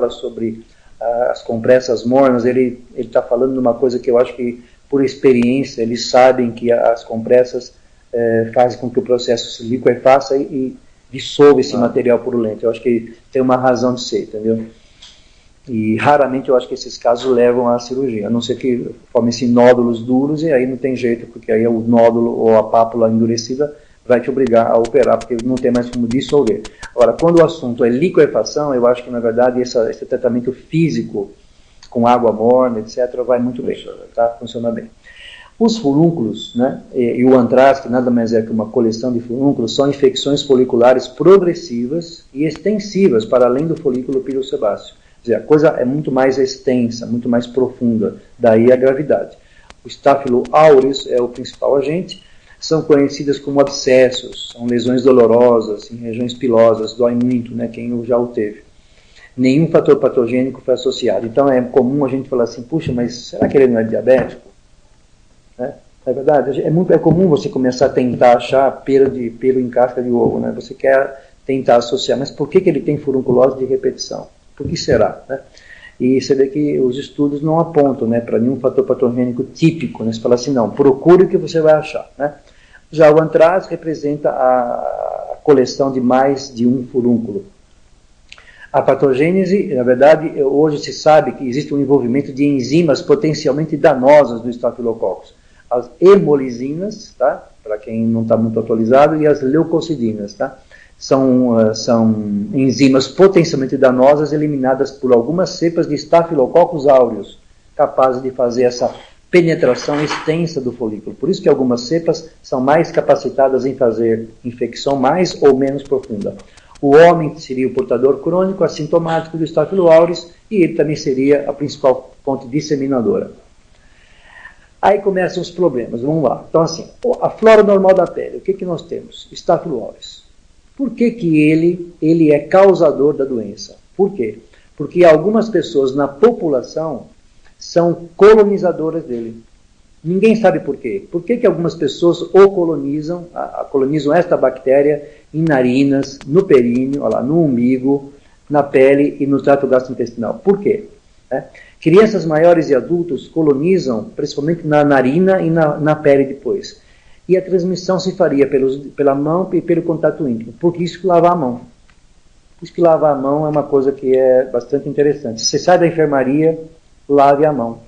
fala sobre as compressas mornas, ele está falando de uma coisa que eu acho que, por experiência, eles sabem que as compressas fazem com que o processo se liquefaça e dissolva esse material purulento. Eu acho que tem uma razão de ser, entendeu? E raramente eu acho que esses casos levam à cirurgia, a não ser que formem-se nódulos duros, e aí não tem jeito, porque aí o nódulo ou a pápula endurecida vai te obrigar a operar, porque não tem mais como dissolver. Agora, quando o assunto é liquefação, eu acho que, na verdade, esse tratamento físico, com água morna, etc., vai muito bem, tá? Funciona bem. Os furúnculos, né, e o antraz, que nada mais é que uma coleção de furúnculos, são infecções foliculares progressivas e extensivas para além do folículo pirocebáceo. Quer dizer, a coisa é muito mais extensa, muito mais profunda, daí a gravidade. O Staphylo aureus é o principal agente, são conhecidas como abscessos, são lesões dolorosas, em regiões pilosas, dói muito, né, quem já o teve. Nenhum fator patogênico foi associado. Então é comum a gente falar assim, puxa, mas será que ele não é diabético? Né? É verdade, é comum você começar a tentar achar pelo em casca de ovo, né? Você quer tentar associar, mas por que ele tem furunculose de repetição? Por que será? Né? E você vê que os estudos não apontam, né, para nenhum fator patogênico típico, né? Você fala assim, não, procure o que você vai achar. Né? Já o antraz representa a coleção de mais de um furúnculo. A patogênese, na verdade, hoje se sabe que existe um envolvimento de enzimas potencialmente danosas do estafilococcus. As hemolisinas, tá? Para quem não está muito atualizado, e as leucocidinas, tá? São enzimas potencialmente danosas eliminadas por algumas cepas de Staphylococcus aureus, capazes de fazer essa penetração extensa do folículo. Por isso que algumas cepas são mais capacitadas em fazer infecção mais ou menos profunda. O homem seria o portador crônico assintomático do Staphylo aureus e ele também seria a principal fonte disseminadora. Aí começam os problemas, vamos lá. Então assim, a flora normal da pele, o que nós temos? Staphylo aureus. Por que ele é causador da doença? Por quê? Porque algumas pessoas na população são colonizadoras dele. Ninguém sabe por quê. Por que algumas pessoas o colonizam esta bactéria em narinas, no períneo, no umbigo, na pele e no trato gastrointestinal? Por quê? Crianças maiores e adultos colonizam principalmente na narina e na pele depois. E a transmissão se faria pela mão e pelo contato íntimo. Por isso que lavar a mão. Por isso que lavar a mão é uma coisa que é bastante interessante. Se você sai da enfermaria, lave a mão.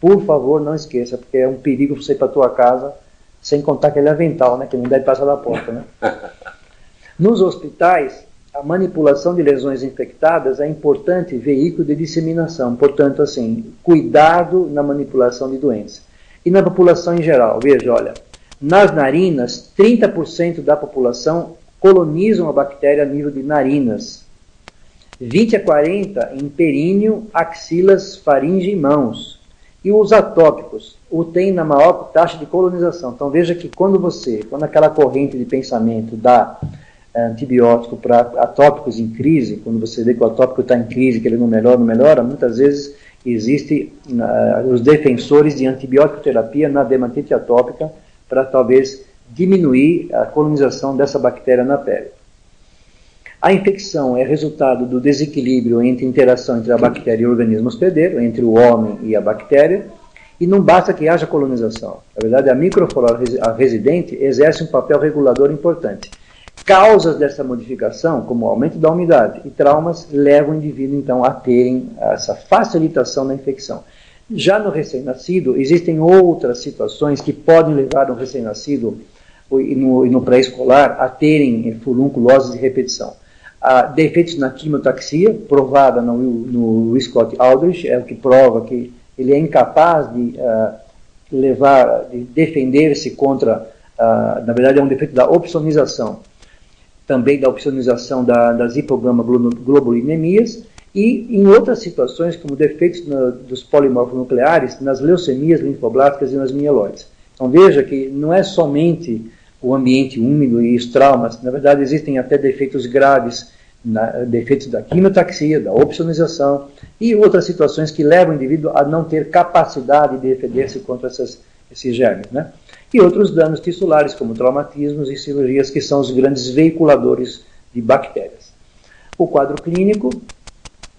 Por favor, não esqueça, porque é um perigo você ir para a tua casa, sem contar aquele avental, né, que não deve passar da porta. Né? Nos hospitais, a manipulação de lesões infectadas é importante veículo de disseminação. Portanto, assim, cuidado na manipulação de doenças. E na população em geral, veja, olha, nas narinas, 30% da população colonizam a bactéria a nível de narinas. 20 a 40% em períneo, axilas, faringe e mãos. E os atópicos o tem na maior taxa de colonização. Então veja que quando aquela corrente de pensamento dá antibiótico para atópicos em crise, quando você vê que o atópico está em crise, que ele não melhora, muitas vezes existem os defensores de antibiótico terapia na dermatite atópica para talvez diminuir a colonização dessa bactéria na pele. A infecção é resultado do desequilíbrio entre interação entre a bactéria e o organismo hospedeiro, entre o homem e a bactéria, e não basta que haja colonização. Na verdade, a microflora residente exerce um papel regulador importante. Causas dessa modificação, como o aumento da umidade e traumas, levam o indivíduo, então, a terem essa facilitação da infecção. Já no recém-nascido, existem outras situações que podem levar o recém-nascido e no pré-escolar a terem furunculose de repetição. Defeitos na quimiotaxia, provada no Scott Aldrich, é o que prova que ele é incapaz de defender-se contra, na verdade é um defeito da opsonização, também da opsonização das hipogama-globulinemias, e em outras situações, como defeitos dos polimorfos nucleares, nas leucemias linfoblásticas e nas mieloides. Então veja que não é somente o ambiente úmido e os traumas, na verdade existem até defeitos graves, defeitos da quimiotaxia, da opsonização e outras situações que levam o indivíduo a não ter capacidade de defender-se contra esses germes, né? E outros danos tissulares, como traumatismos e cirurgias, que são os grandes veiculadores de bactérias. O quadro clínico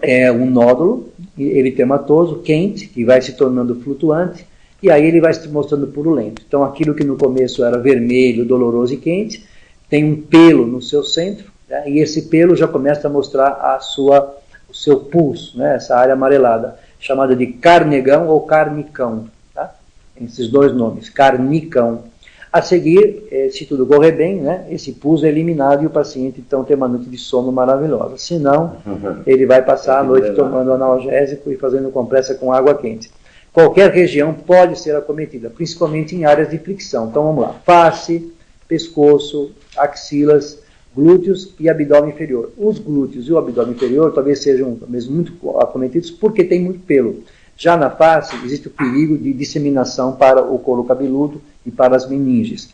é um nódulo eritematoso, quente, que vai se tornando flutuante, e aí ele vai se mostrando purulento. Então aquilo que no começo era vermelho, doloroso e quente, tem um pelo no seu centro, né, e esse pelo já começa a mostrar o seu pulso, né, essa área amarelada, chamada de carnegão ou carnicão. Tá? Esses dois nomes, carnicão. A seguir, se tudo correr bem, né, esse pulso é eliminado e o paciente então tem uma noite de sono maravilhosa. Se não, ele vai passar a noite tomando analgésico e fazendo compressa com água quente. Qualquer região pode ser acometida, principalmente em áreas de fricção. Então vamos lá, face, pescoço, axilas, glúteos e abdômen inferior. Os glúteos e o abdômen inferior talvez sejam muito acometidos porque tem muito pelo. Já na face, existe o perigo de disseminação para o couro cabeludo e para as meninges.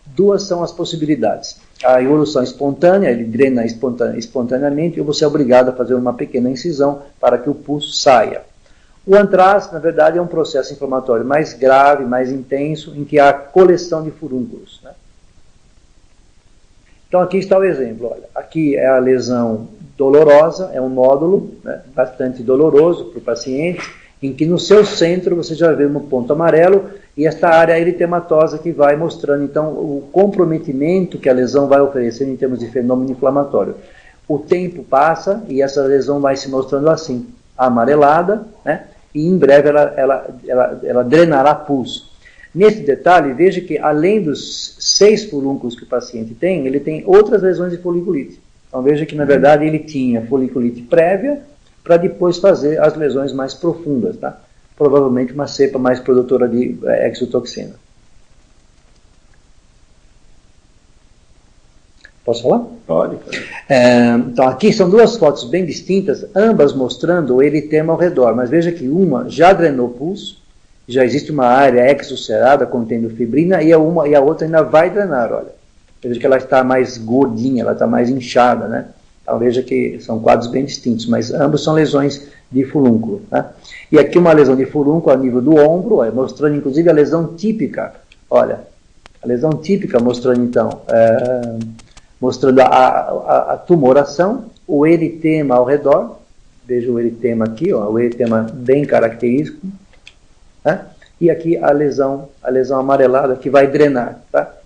Duas são as possibilidades. A evolução espontânea, ele drena espontaneamente, ou você é obrigado a fazer uma pequena incisão para que o pulso saia. O antraz, na verdade, é um processo inflamatório mais grave, mais intenso, em que há coleção de furúnculos. Né? Então aqui está o exemplo. Olha, aqui é a lesão dolorosa, é um nódulo, né, bastante doloroso para o paciente, em que no seu centro você já vê um ponto amarelo e esta área eritematosa que vai mostrando então o comprometimento que a lesão vai oferecer em termos de fenômeno inflamatório. O tempo passa e essa lesão vai se mostrando assim, amarelada, né, e em breve ela drenará pulso. Nesse detalhe, veja que além dos 6 furúnculos que o paciente tem, ele tem outras lesões de foliculite. Então veja que na verdade ele tinha foliculite prévia, para depois fazer as lesões mais profundas, tá? Provavelmente uma cepa mais produtora de exotoxina. Posso falar? Pode. Então aqui são duas fotos bem distintas, ambas mostrando o eritema ao redor, mas veja que uma já drenou pulso, já existe uma área exulcerada contendo fibrina e a outra ainda vai drenar, olha. Veja que ela está mais gordinha, ela está mais inchada, né? Então veja que são quadros bem distintos, mas ambos são lesões de furúnculo. Tá? E aqui uma lesão de furúnculo a nível do ombro, olha, mostrando inclusive a lesão típica. Olha, a lesão típica mostrando então, mostrando a tumoração, o eritema ao redor. Veja o eritema aqui, ó, o eritema bem característico. Tá? E aqui a lesão amarelada que vai drenar. Tá?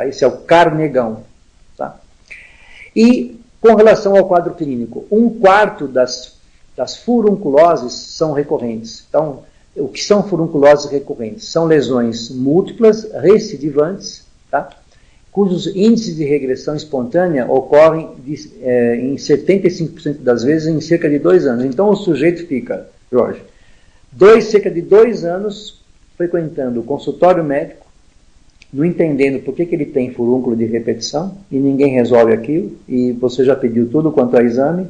Esse é o carnegão. Tá? E com relação ao quadro clínico, 1/4 das furunculoses são recorrentes. Então, o que são furunculoses recorrentes? São lesões múltiplas, recidivantes, tá? Cujos índices de regressão espontânea ocorrem em 75% das vezes em cerca de 2 anos. Então, o sujeito fica, Jorge, cerca de 2 anos frequentando o consultório médico, não entendendo por que ele tem furúnculo de repetição e ninguém resolve aquilo, e você já pediu tudo quanto a exame,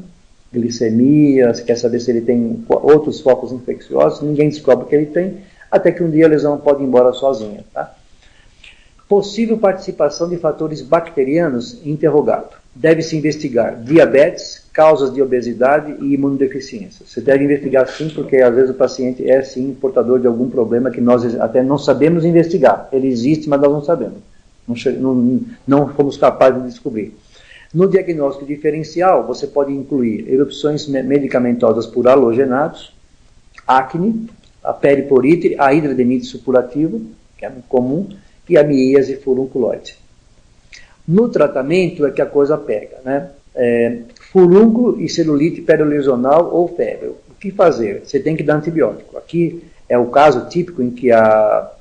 glicemia, você quer saber se ele tem outros focos infecciosos, ninguém descobre que ele tem, até que um dia a lesão pode ir embora sozinha. Tá? Possível participação de fatores bacterianos interrogado. Deve-se investigar diabetes, causas de obesidade e imunodeficiência. Você deve investigar sim, porque às vezes o paciente é sim portador de algum problema que nós até não sabemos investigar. Ele existe, mas nós não sabemos. Não fomos capazes de descobrir. No diagnóstico diferencial, você pode incluir erupções medicamentosas por halogenados, acne, a periporite, a hidrademite supurativa, que é muito comum, e a miíase furunculoide. No tratamento é que a coisa pega, né? Furúnculo e celulite perilesional ou febre. O que fazer? Você tem que dar antibiótico. Aqui é o caso típico em que a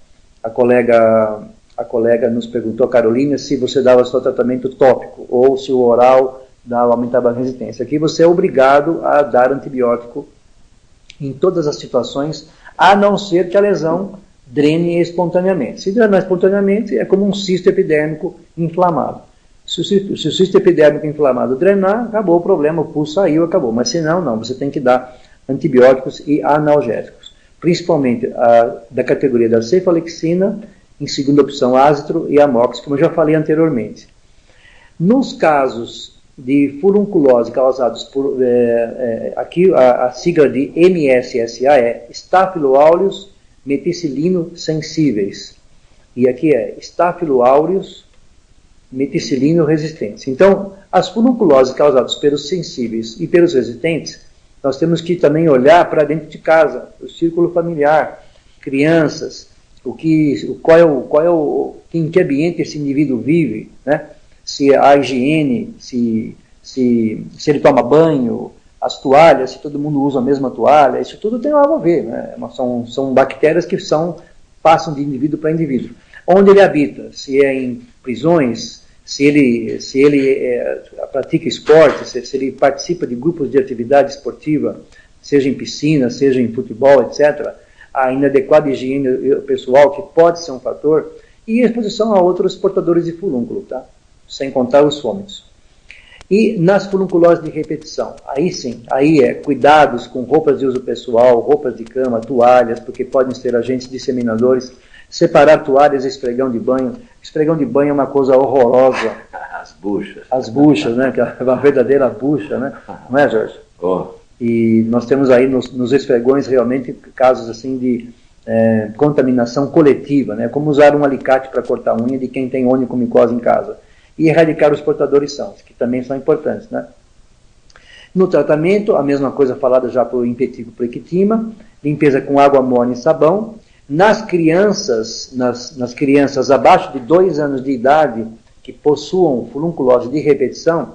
colega nos perguntou, Carolina, se você dava só tratamento tópico ou se o oral aumentava a resistência. Aqui você é obrigado a dar antibiótico em todas as situações, a não ser que a lesão drene espontaneamente. Se drenar espontaneamente, é como um cisto epidérmico inflamado. Se o cisto epidérmico inflamado drenar, acabou o problema, o pulso saiu, acabou. Mas se não, não, você tem que dar antibióticos e analgésicos. Principalmente da categoria da cefalexina, em segunda opção ácitro e amox, como eu já falei anteriormente. Nos casos de furunculose causados por, aqui a sigla de MSSA é Staphylo aureus meticilino sensíveis. E aqui é Staphylo aureus meticilino resistentes. Então, as furunculoses causadas pelos sensíveis e pelos resistentes nós temos que também olhar para dentro de casa, o círculo familiar, crianças, em que ambiente esse indivíduo vive, né? Se a higiene, se ele toma banho, as toalhas, se todo mundo usa a mesma toalha, isso tudo tem algo a ver, né? São bactérias que passam de indivíduo para indivíduo. Onde ele habita, se é em prisões, se ele pratica esporte, se ele participa de grupos de atividade esportiva, seja em piscina, seja em futebol, etc., a inadequada higiene pessoal, que pode ser um fator, e a exposição a outros portadores de furúnculo, tá? Sem contar os fômitos. E nas furunculoses de repetição, aí sim, cuidados com roupas de uso pessoal, roupas de cama, toalhas, porque podem ser agentes disseminadores, separar toalhas e esfregão de banho. Esfregão de banho é uma coisa horrorosa. As buchas, né? Que é uma verdadeira bucha, né? Não é, Jorge? Oh. E nós temos aí nos esfregões realmente casos assim de contaminação coletiva, né? Como usar um alicate para cortar a unha de quem tem onicomicose em casa. E erradicar os portadores sãos, que também são importantes, né? No tratamento, a mesma coisa falada já por impetigo-plequitima, limpeza com água morna e sabão. Nas crianças abaixo de 2 anos de idade que possuam furunculose de repetição,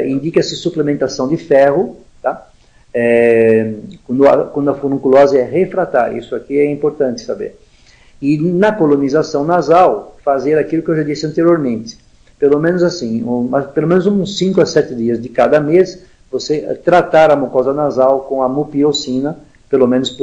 indica-se suplementação de ferro, tá? Quando a furunculose é refratária, isso aqui é importante saber. E na colonização nasal, fazer aquilo que eu já disse anteriormente, pelo menos assim, pelo menos uns 5 a 7 dias de cada mês, você tratar a mucosa nasal com a mupiocina, pelo menos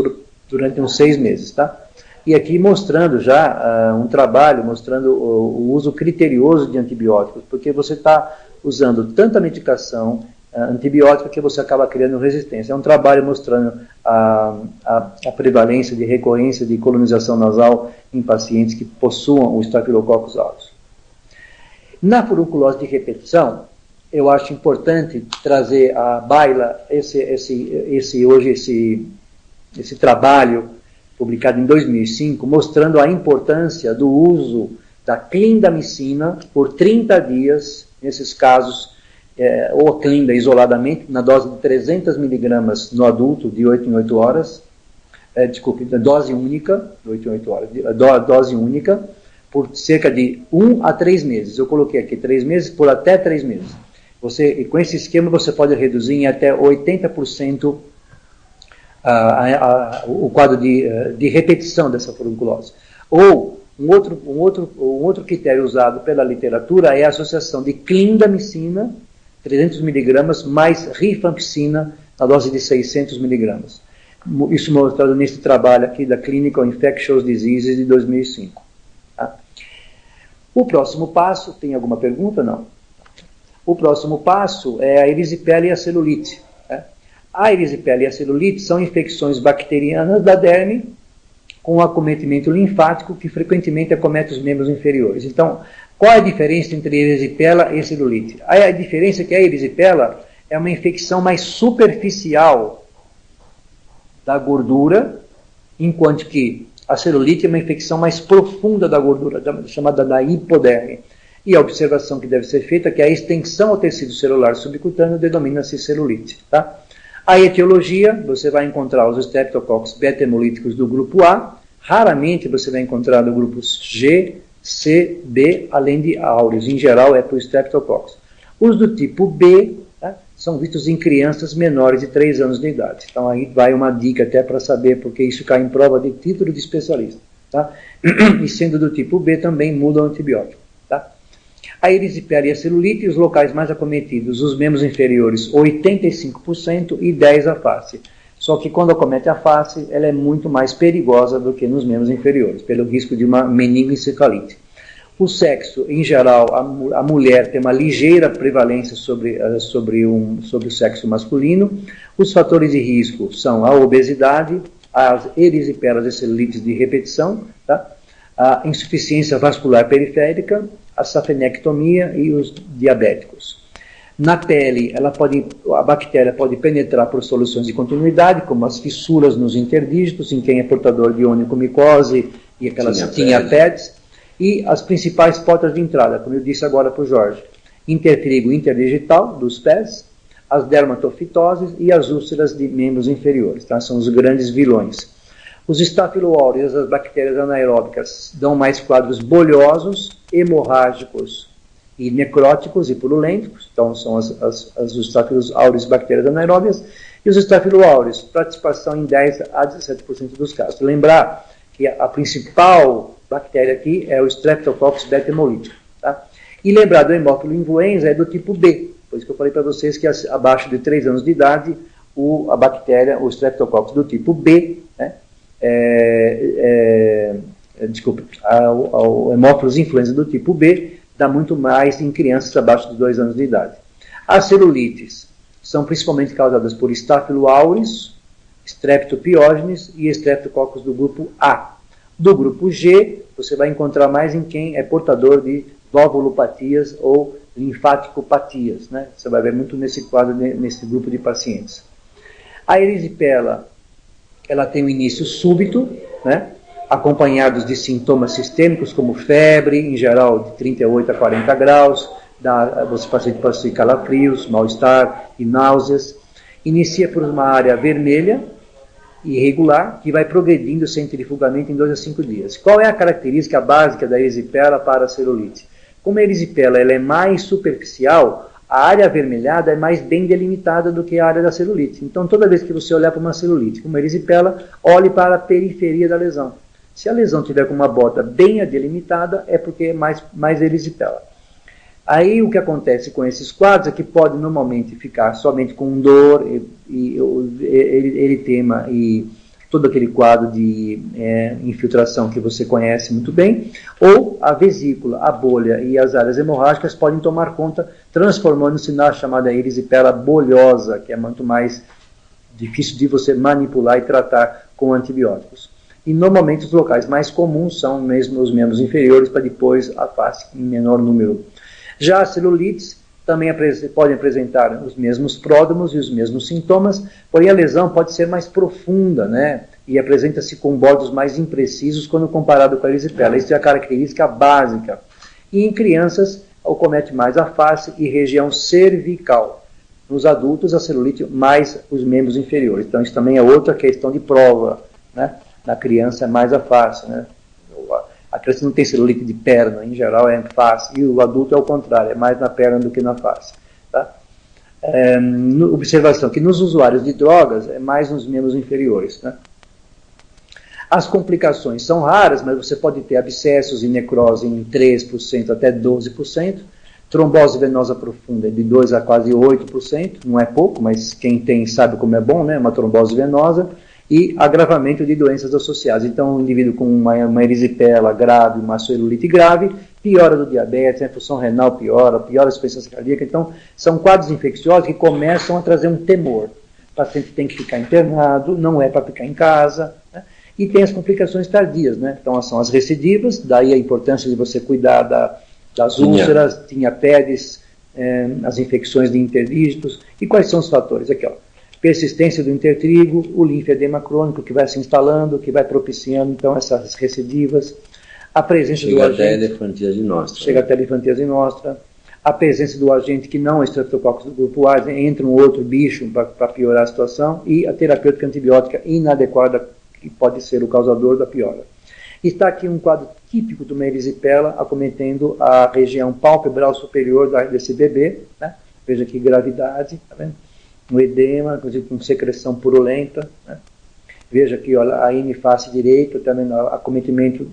durante uns 6 meses, tá? E aqui mostrando já um trabalho, mostrando o uso criterioso de antibióticos, porque você está usando tanta medicação antibiótica que você acaba criando resistência. É um trabalho mostrando a prevalência de recorrência de colonização nasal em pacientes que possuam o Staphylococcus aureus. Na furunculose de repetição, eu acho importante trazer à baila esse trabalho publicado em 2005, mostrando a importância do uso da clindamicina por 30 dias, nesses casos, ou a clinda isoladamente, na dose de 300 mg no adulto, de 8 em 8 horas, dose única, de 8 em 8 horas, dose única, por cerca de 1 a 3 meses. Eu coloquei aqui 3 meses, por até 3 meses. Com esse esquema você pode reduzir em até 80% o quadro de repetição dessa furunculose. Ou um outro critério usado pela literatura é a associação de clindamicina, 300 mg, mais rifampicina, na dose de 600 mg. Isso mostrado nesse trabalho aqui da Clinical Infectious Diseases de 2005. Tá? O próximo passo, tem alguma pergunta? Não. O próximo passo é a erisipela e a celulite. Né? A erisipela e a celulite são infecções bacterianas da derme com acometimento linfático que frequentemente acomete os membros inferiores. Então, qual é a diferença entre erisipela e celulite? A diferença é que a erisipela é uma infecção mais superficial da gordura, enquanto que a celulite é uma infecção mais profunda da gordura, chamada da hipoderme. E a observação que deve ser feita é que a extensão ao tecido celular subcutâneo denomina-se celulite. Tá? A etiologia, você vai encontrar os Streptococcus beta-hemolíticos do grupo A, raramente você vai encontrar do grupos G, C, B, além de áureos. Em geral é por Streptococcus. Os do tipo B, tá, são vistos em crianças menores de 3 anos de idade. Então aí vai uma dica até para saber, porque isso cai em prova de título de especialista. Tá? E sendo do tipo B também muda o antibiótico. Tá? A erisipela e a celulite, os locais mais acometidos, os membros inferiores, 85% e 10% a face. Só que quando acomete a face, ela é muito mais perigosa do que nos membros inferiores, pelo risco de uma meningoencefalite. O sexo, em geral, a mulher tem uma ligeira prevalência sobre o sexo masculino. Os fatores de risco são a obesidade, as erisipelas e celulites de repetição, tá? A insuficiência vascular periférica, a safenectomia e os diabéticos. Na pele, a bactéria pode penetrar por soluções de continuidade, como as fissuras nos interdígitos, em quem é portador de onicomicose e aquelas tinea-peds, e as principais portas de entrada, como eu disse agora para o Jorge, intertrigo interdigital dos pés, as dermatofitoses e as úlceras de membros inferiores. Tá? São os grandes vilões. Os estafiloáureos, as bactérias anaeróbicas, dão mais quadros bolhosos, hemorrágicos e necróticos e purulentos. Então, são os estafiloáureos bactérias anaeróbias. E os estafiloáureos, participação em 10 a 17% dos casos. Lembrar que a principal bactéria aqui é o Streptococcus beta hemolítico. Tá? E lembrar do hemófilo influenza é do tipo B. Por isso que eu falei para vocês que abaixo de 3 anos de idade, a bactéria, o Streptococcus do tipo B, né, o hemófilos influenza do tipo B dá muito mais em crianças abaixo de 2 anos de idade. As celulites são principalmente causadas por Staphylo aureus, Streptopiógenes e Streptococcus do grupo A. Do grupo G, você vai encontrar mais em quem é portador de valvulopatias ou linfaticopatias, né? Você vai ver muito nesse quadro, nesse grupo de pacientes. A erisipela, ela tem um início súbito, né? Acompanhados de sintomas sistêmicos como febre, em geral de 38 a 40 graus, o paciente pode ter calafrios, mal-estar e náuseas. Inicia por uma área vermelha, irregular, que vai progredindo centrifugamente em 2 a 5 dias. Qual é a característica básica da erisipela para a celulite? Como a erisipela ela é mais superficial, a área avermelhada é mais bem delimitada do que a área da celulite. Então, toda vez que você olhar para uma celulite com uma erisipela, olhe para a periferia da lesão. Se a lesão tiver com uma borda bem delimitada, é porque é mais erisipela. Aí, o que acontece com esses quadros é que pode normalmente ficar somente com dor, eritema e todo aquele quadro de infiltração que você conhece muito bem, ou a vesícula, a bolha e as áreas hemorrágicas podem tomar conta, transformando-se na chamada erisipela bolhosa, que é muito mais difícil de você manipular e tratar com antibióticos. E normalmente os locais mais comuns são mesmo os membros inferiores, para depois a face em menor número. Já as celulites também podem apresentar os mesmos pródromos e os mesmos sintomas, porém a lesão pode ser mais profunda, né? E apresenta-se com bordos mais imprecisos quando comparado com a erisipela. Isso é a característica básica. E em crianças, acomete mais a face e região cervical. Nos adultos, a celulite mais os membros inferiores. Então isso também é outra questão de prova, né? Na criança é mais a face, né? A criança não tem celulite de perna, em geral é em face, e o adulto é o contrário, é mais na perna do que na face. Tá? Observação que nos usuários de drogas é mais nos membros inferiores. Né? As complicações são raras, mas você pode ter abscessos e necrose em 3% até 12%, trombose venosa profunda de 2% a quase 8%, não é pouco, mas quem tem sabe como é bom, né? Uma trombose venosa, e agravamento de doenças associadas. Então, um indivíduo com uma erisipela grave, uma celulite grave, piora do diabetes, a função renal piora a insuficiência cardíaca. Então, são quadros infecciosos que começam a trazer um temor. O paciente tem que ficar internado, não é para ficar em casa, né? E tem as complicações tardias, né? Então, são as recidivas, daí a importância de você cuidar das úlceras, tinnipedes, as infecções de interdígitos. E quais são os fatores? Aqui, ó. Persistência do intertrigo, o linfedema crônico que vai se instalando, que vai propiciando então essas recidivas, a presença do agente... Chega até a elefantíase nostra. Chega até a elefantíase nostra, a presença do agente que não é Streptococcus do grupo A, entra um outro bicho para piorar a situação, e a terapêutica antibiótica inadequada, que pode ser o causador da piora. Está aqui um quadro típico de uma erisipela, acometendo a região pálpebral superior desse bebê, né? Veja que gravidade, tá vendo? Um edema, com secreção purulenta. Né? Veja aqui, olha, a face direita, também acometimento